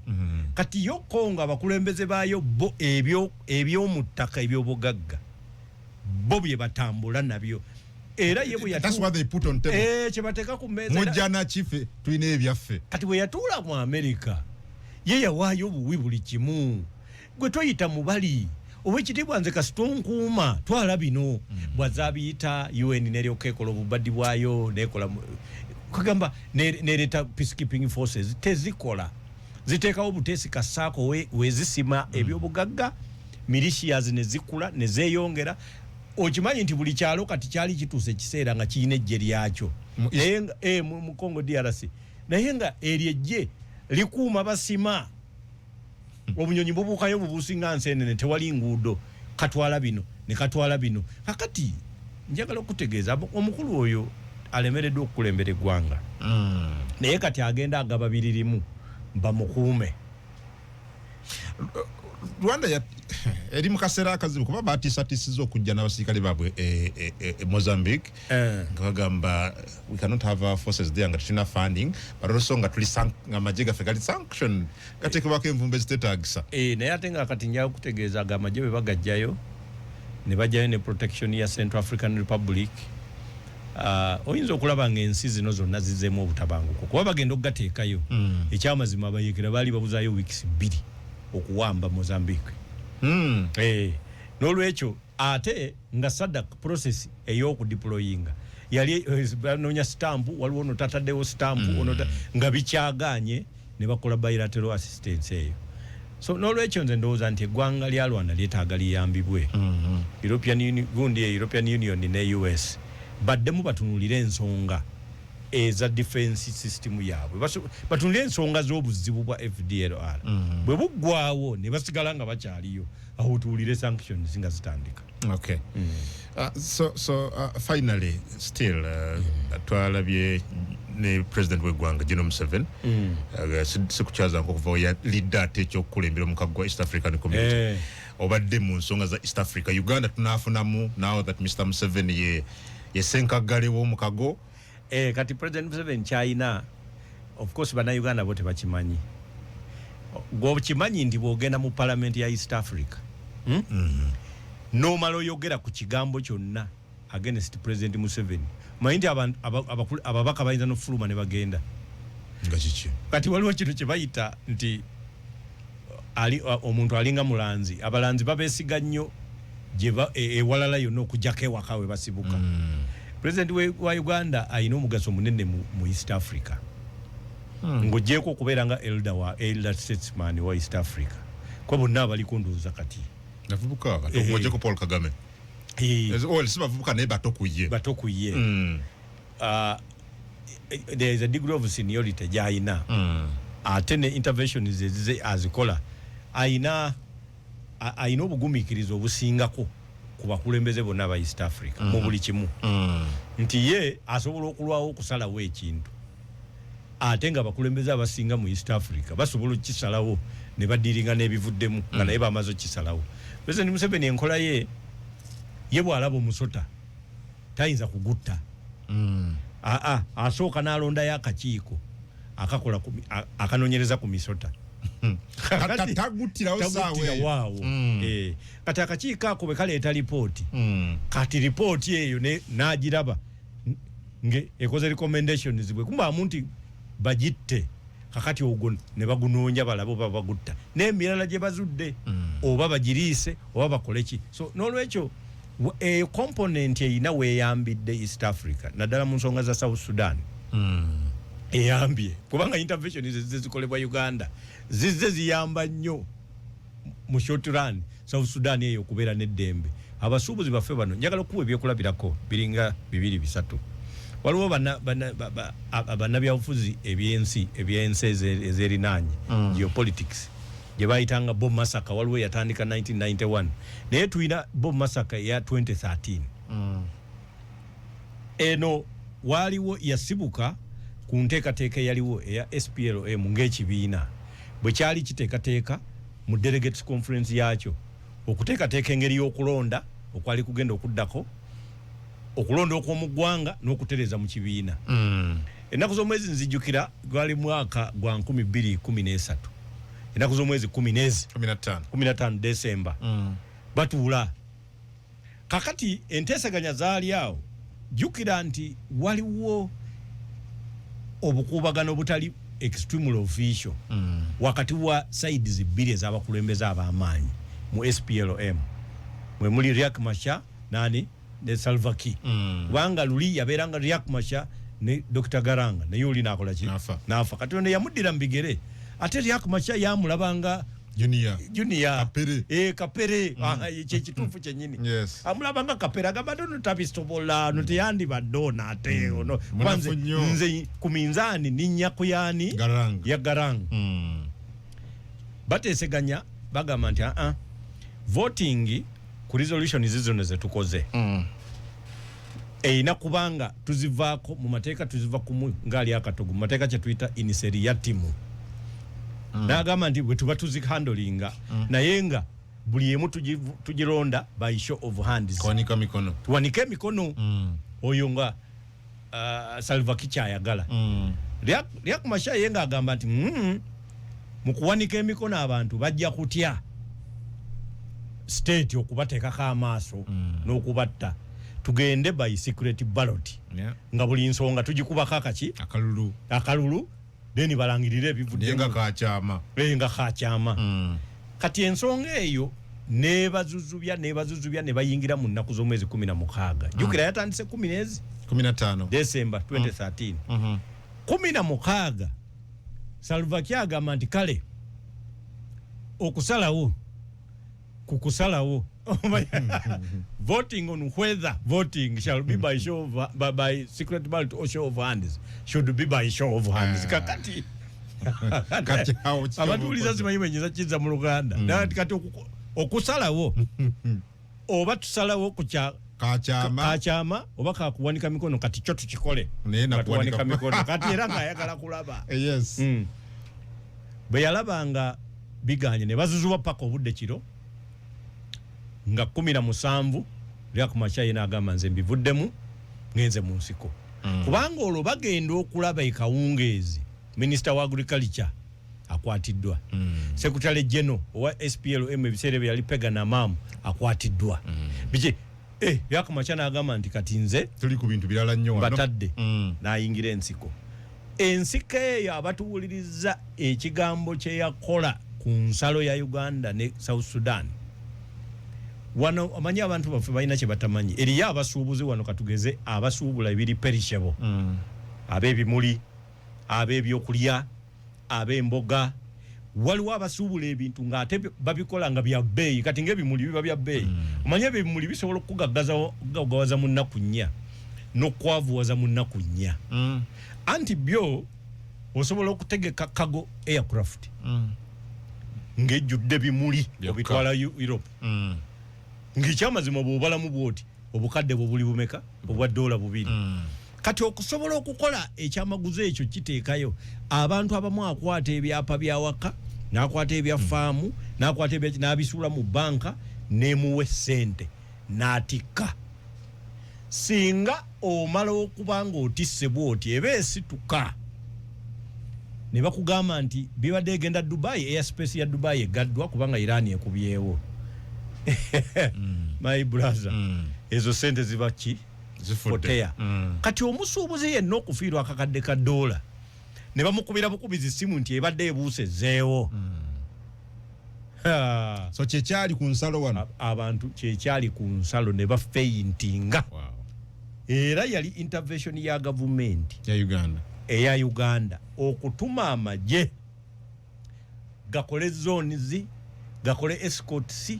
kati yo Congo abakulembeze baayo bo eby'omu ttaka eby'obugagga bo bye batambula nabyo era ye bwe kyebateeka ku mmeeza mujjana kife tulina ebyaffe kati bwe yatuula mu America ye yawaayo obuwi buli kimu gwe toyita mubali owekitiibwa nze kasitonkuuma twala bino bwazabiyita UN neryoka ekola obubaddi bwayo nekola kugamba nereta peacekeeping forces tezikola ziteekawo buteesi kasaako wezisima ebyobugagga militias nezikula nezeeyongera okimanyi nti buli kyalo kati kyali kituuse ekiseera nga kiyina ejje lyakyo naye mu Congo DRC naye nga eryo ejje likuuma basima obunyonyi bubuukayo bubuusinga nseenene tewali nguudo katwala bino ne katwala bino kakati njagala okutegeeza omukulu oyo alemereddwa okukulembera eggwanga naye kati agenda agaba biririmu bamukuume Rwanda eri mu kaseera akazibu kuba batiisatiisiza okujja n'abasirikale baabwe Mozambique nga bagamba we cannot have our forces there nga tulina funding but also nga tuli nga amagye gaffe gali sanction gateekebwako envumbe ziteetaagisa naye ate nga kati njaga kutegeeza aga amagye bwe bagajjayo ne bajjayo ne protection ya Central African Republic oyinza okulaba ng'ensi zino zonna zizzeemu obutabanguko kuba bagenda okugateekayo ekyamazima abayeekera baali babuzaayo weeks 2 okuwamba Mozambique n'olwekyo ate nga SADC process ey'okudeployinga yali banoonya stamp waliwo notataddewo stamp nga bikyaganye ne bakola bilateral assistance eyo so n'olwekyo nze ndowooza nti eggwanga lya Rwanda lyetaaga liyambibwe European Union ne US baddemu batunulire ensonga eza defense system yaabwe batunulire ensonga z'obuzibu bwa FDLR bwe buggwawo ne basigala nga bakyaliyo aho tuwulire sanctions nga zitandika okay finally still twalabye ne president w'eggwanga General Museveni sikukyaza nkokuva ya leader ate ekyokukulembera omukago gwa East African Community obadde mu nsonga za East Africa Uganda tunaafunamu now that Mr. Museveni ye senkagale w'omukago kati President Museveni China of course bana Uganda bote bakimanyi gwokimanyi nti bwogenda mu parliament ya East Africa nomala oyogera ku kigambo kyonna against President Museveni mayindi ababaka bayinza n'ofuluma ne bagenda nga kiki kati waliwo kintu kye bayita nti omuntu alinga mulanzi abalanzi babeesiga nnyo ewalala yonna okujjako ewaka we basibuka President wa Uganda ayina omugaso munene mu East Africa ng'ogyeko okubeera nga elder statesman wa East Africa kwa bonna abaliko ndowooza kati navubuka ogyeko Paul Kagame si bavubuka naye bato ku ye there is a degree of seniority gy'ayina atene intervention ze azikola aina obugumikirizo obusingako ku bakulembeze bonna ba East Africa mu buli kimu nti ye asobola okulwawo okusalawo ekintu ate nga bakulembeze abasinga mu East Africa basobola okisalawo ne badiringa n'ebivuddemu nga naye bamaze okisalawo. President Museveni enkola ye bw'alaba omusota tayinza kugutta asooka n'alondayo akakiiko akakola akanonyereza ku misota tagutirawo waawo kati akakiiko ako bwe kaleeta lipooti kati lipooti eyo n'agiraba nge ekoze recommendations bwe kumbamu nti bagitte kakati ogwo ne bagunoonya balabo babagutta n'emirala gye bazudde oba bagiriise oba bakole ki. So n'olwekyo component eyina weeyambidde East Africa naddala mu nsonga za South Sudan eyambye kubanga intervention zikolebwa Uganda zizze ziyamba nnyo mu short run South Sudan eyo okubeera n'eddembe. Abasuubuzi baffe bano njagala okuwa ebyokulabirako biringa 2-3. Waliwo bannabyabufuzi ebyensi ezerinaanye geopolitics gye bayitanga Bob Masaka waliwo yatandika 1991 naye tulina Bob Masaka ya 2013 eno waliwo yasibuka ku nteekateeka yaliwo eya SPLM ng'ekibiina bwe kyali kiteekateeka mu delegates conference yakyo okuteekateeka engeri y'okulonda okwali kugenda okuddako okulonda okw'omu ggwanga n'okutereza mu kibiina. Ennaku z'omwezi nzijjukira gwali mwaka gwa 2013 ennaku z'omwezi 15 Desemba batuula kakati enteesaganya zaali awo jjukira nti waliwo obukuubagano butali extremely official wakati wa sides bbiri ez'abakulembeze ab'amaanyi mu SPLM mwe muli Riek Machar ne Salva Kiir kubanga luli yabeeranga Riek Machar ne Dr. Garanga naye oli naakola ki naafa kati ono yamuddira mu bigere ate Riek Machar yamulabanga junior kapere kyekituufu kyennyini amulabanga kapere agamba tono tabisobola no teyandibadde ono ate ono kwanze nze ku minzaani ninnya ku yaani ya Garanga bateeseganya bagamba nti voting ku resolution zizino zetukoze eina kubanga tuzivaako mu mateeka tuziva kumu ngali akatogo mu mateeka kye tuyita iniseriatimu n'agamba nti bwe tuba tuzihandlinga naye nga buli emu tugironda by show of hands tuwanike emikono oyo nga Salva Kiir kyayagala Riek Machar ye nga agamba nti mu kuwanika emikono abantu bajja kutya state okubateekako amaaso n'okubatta tugende by secret ballot nga buli nsonga tugikubako akalulu then balangirire ebivudde nga kakyama kati ensonga eyo nebazuzubya ne bayingira mu nnaku z'omwezi 16 jukira yatandise 15 December 2013 16 Salva Kiir agamba nti kale okusalawo kukusalawo voting on whether voting shall be by show of, by secret ballot or show of hands should be by show of hands kakati abatuuliza simanyimenyeza kiza mu Luganda kati okusalawo oba tusalawo ku kakyama oba kakuwanika mikono kati kyo tukikole kuwanika mikono kati era ng'ayagala kulaba bwe yalabanga biganye ne bazuzubwa paka obudde kiro nga 17 Riek Machar yena agamba nze mbivuddemu ngenze mu nsiko kubanga olwo bagenda okulaba ekawungeezi Minister wa Agriculture akwatiddwa Secretary General owa SPLM ebiseera bye yali Pega na Mamu akwatiddwa biki Riek Machar agamba nti kati nze tuli ku bintu birala nnyo batadde n'ayingira ensiko eyo abatuwuliriza ekigambo kye yakola ku nsalo ya Uganda ne South Sudan wano amanyi abantu baffe balina kye batamanyi eriyo abasuubuzi wano katugeze abasuubula ebiri perishable ab'ebimuli ab'ebyokulya ab'emboga waliwo abasuubula ebintu ng'ate babikola nga bya bbeeyi kati ng'ebimuli biba bya bbeeyi omanyi ebimuli bisobola okugaggawaza mu nnaku nnya n'okwavuwaza mu nnaku nnya anti byo osobola okutegeka kago aircraft ngejjudde bimuli obitwala Europe ng'ekyamazima bw'obalamu bwoti obukadde bwo buli bumeka obwa $2 kati okusobola okukola ekyamaguzi ekyo kiteekayo abantu abamu akwata ebyapa byawaka n'akwata ebya faamu n'akwata n'abisuula mu banka nemuwe ssente n'atikka singa omala okuba ng'otisse bwoti eba esituka ne bakugamba nti bibadde egenda Dubai airspace ya Dubai egaddwa kubanga Iran ekubyewo my brother ezo sente ziba ki zifotea kati omusuubuzi yenna okufiirwa akakadde ka $1 ne bamukubira bukubizi simu nti ebadde ebuuse zeewo so kyekyali ku nsalo wano abantu kyekyali ku nsalo ne bafeyintinga era yali intervention ya government eya Uganda okutuma amagye gakole zones gakole escorts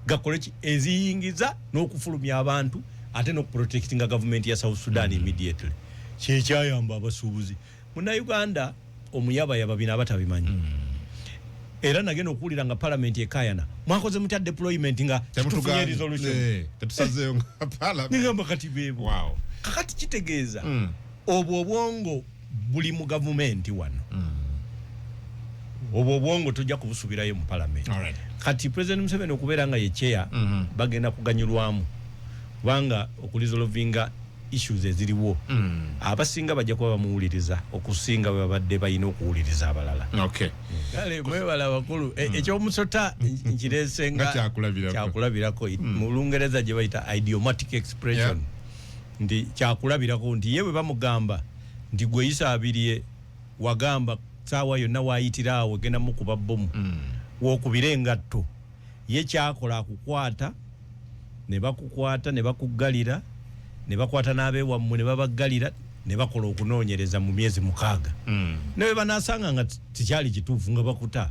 gakole eziyingiza n'okufulumya abantu ate n'okuprotectinga government ya South Sudan immediately kyekyayamba abasuubuzi muna Uganda omuyaba yababina abatabimanyi era nagenda okuwulira nga parliament ekayana mwakoze mutya deployment nga tufunye resolution tetusazeeyo nga parliament nigamba kati bebo kakati kitegeeza obwo obwongo buli mu government wano obwo obwongo tujja kubusubirayo mu parliament kati president Museveni okubeera nga ye chair bagenda kuganyulwamu kubanga okuresolvinga issues eziriwo abasinga bajja kuba bamuwuliriza okusinga bwe babadde balina okuwuliriza abalala kale mwebala bakulu ekyomusota nkiresenga kyakulabirako mu Lungereza gye bayita idiomatic expression ndi kyakulabirako nti ye bwe bamugamba nti gwe yisaabirye wagamba saawa yonna waayitirawo genda mukuba bomu wokubira engatto ye kyakola akukwata ne bakukwata ne bakuggalira ne bakwata n'abeewammwe ne babaggalira ne bakola okunoonyereza mu myezi 6 nawe banasanga nga tikyali kituufu nga bakuta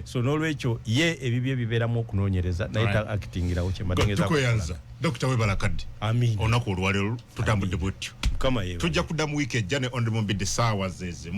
so n'olwekyo ye ebibye bibeeramu okunoonyereza naye actingirawo kyemategeeza tukweyanza Dr. Webala Kaddi amin olunaku olwaleero tutambudde bwetyo mukama yewe tujja kudda mu wiiki ejja ne Honorable Mbidde saawa zeeze